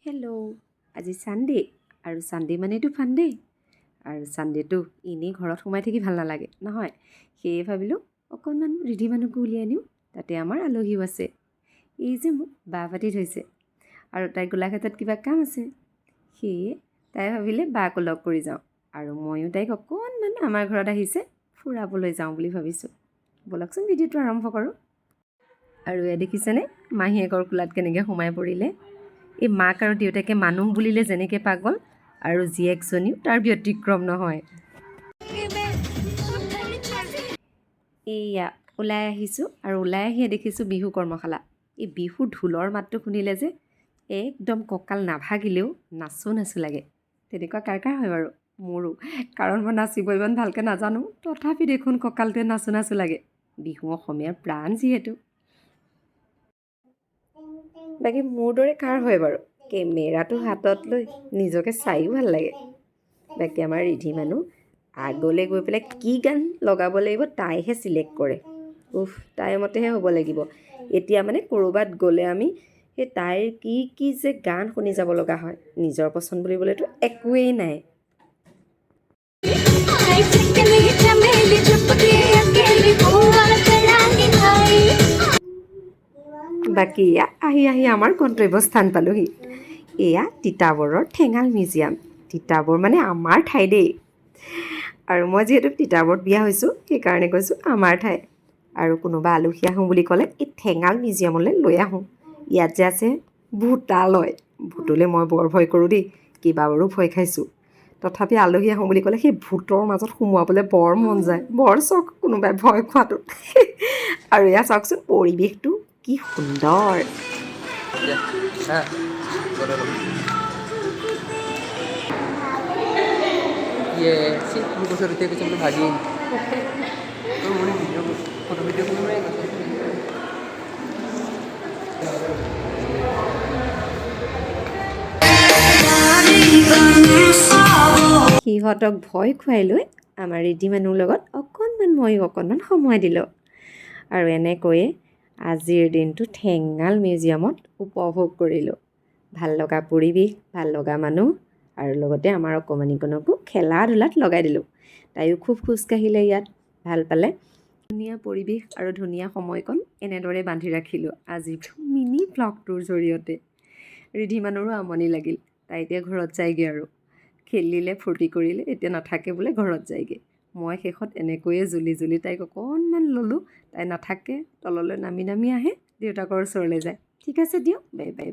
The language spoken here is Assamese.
হেল্ল' আজি ছানডে আৰু ছানডে মানেতো ফানডে আৰু ছানডেটো এনেই ঘৰত সোমাই থাকি ভাল নালাগে নহয় সেয়ে ভাবিলোঁ অকণমান ৰিধি মানুহকো উলিয়াই নিওঁ তাতে আমাৰ আলহীও আছে এই যে মোক বা পাতি থৈছে আৰু তাইৰ গোলাঘাটত কিবা কাম আছে সেয়ে তাই ভাবিলে বাকো লগ কৰি যাওঁ আৰু ময়ো তাইক অকণমান আমাৰ ঘৰত আহিছে ফুৰাবলৈ যাওঁ বুলি ভাবিছোঁ ব'লকচোন ভিডিঅ'টো আৰম্ভ কৰোঁ আৰু এয়া দেখিছেনে মাহীয়েকৰ কোলাত কেনেকৈ সোমাই পৰিলে এই মাক আৰু দেউতাকে মানুহ বুলিলে যেনেকৈ পাগল আৰু জীয়েকজনীও তাৰ ব্যতিক্ৰম নহয় এইয়া ওলাই আহিছোঁ আৰু ওলাই আহিয়ে দেখিছোঁ বিহু কৰ্মশালা এই বিহু ঢোলৰ মাতটো শুনিলে যে একদম কঁকাল নাভাগিলেও নাচো নাচো লাগে তেনেকুৱা কাৰ কাৰ হয় বাৰু মোৰো কাৰণ মই নাচিব ইমান ভালকৈ নাজানো তথাপি দেখোন কঁকালটোৱে নাচো নাচো লাগে বিহু অসমীয়াৰ প্ৰাণ যিহেতু বাকী মোৰ দৰে কাৰ হয় বাৰু কেমেৰাটো হাতত লৈ নিজকে চায়ো ভাল লাগে বাকী আমাৰ ৰিধি মানুহ আগলৈ গৈ পেলাই কি গান লগাব লাগিব তাইহে চিলেক্ট কৰে তাইৰ মতেহে হ'ব লাগিব এতিয়া মানে ক'ৰবাত গ'লে আমি সেই তাইৰ কি যে গান শুনি যাব লগা হয় নিজৰ পচন্দ বুলিবলৈতো একোৱেই নাই বাকী আহি আমাৰ গন্তব্যস্থান পালোহি এয়া তিতাবৰৰ ঠেঙাল মিউজিয়াম তিতাবৰ মানে আমাৰ ঠাই দেই আৰু মই যিহেতু তিতাবৰত বিয়া হৈছোঁ সেইকাৰণে কৈছোঁ আমাৰ ঠাই আৰু কোনোবা আলহী আহোঁ বুলি ক'লে এই ঠেঙাল মিউজিয়ামলৈ লৈ আহোঁ ইয়াত যে আছে ভূতালয় ভূতলৈ মই বৰ ভয় কৰোঁ দেই কেইবাবাৰো ভয় খাইছোঁ তথাপি আলহী আহোঁ বুলি ক'লে সেই ভূতৰ মাজত সোমোৱাবলৈ বৰ মন যায় বৰ চখ কোনোবাই ভয় খোৱাটো আৰু এয়া চাওকচোন পৰিৱেশটো কি সুন্দৰ sì, mi posso ritenere che sono bagaglio. Non vuoi video, foto video come me. সিহঁতক ভয় খুৱাই লৈ আমাৰ ৰিধি মানুহৰ লগত ময়ো অকণমান সময় দিলোঁ আৰু এনেকৈয়ে আজিৰ দিনটো ঠেঙাল মিউজিয়ামত উপভোগ কৰিলোঁ ভাল লগা পৰিৱেশ ভাল লগা মানুহ আৰু লগতে আমাৰ অকণমানিকণকো খেলা ধূলাত লগাই দিলোঁ তাইও খুব খোজকাঢ়িলে ইয়াত ভাল পালে ধুনীয়া পৰিৱেশ আৰু ধুনীয়া সময়কণ এনেদৰে বান্ধি ৰাখিলোঁ আজিৰ মিনি ব্লগটোৰ জৰিয়তে ৰিধি মানুহৰো আমনি লাগিল তাই এতিয়া ঘৰত যায়গৈ আৰু খেলিলে ফূৰ্তি কৰিলে এতিয়া নাথাকে বোলে ঘৰত যায়গৈ মই শেষত এনেকৈয়ে জুলি তাইক অকণমান ল'লোঁ তাই নাথাকে তললৈ নামি আহে দেউতাকৰ ওচৰলৈ যায় ঠিক আছে দিয়ক বাই বাই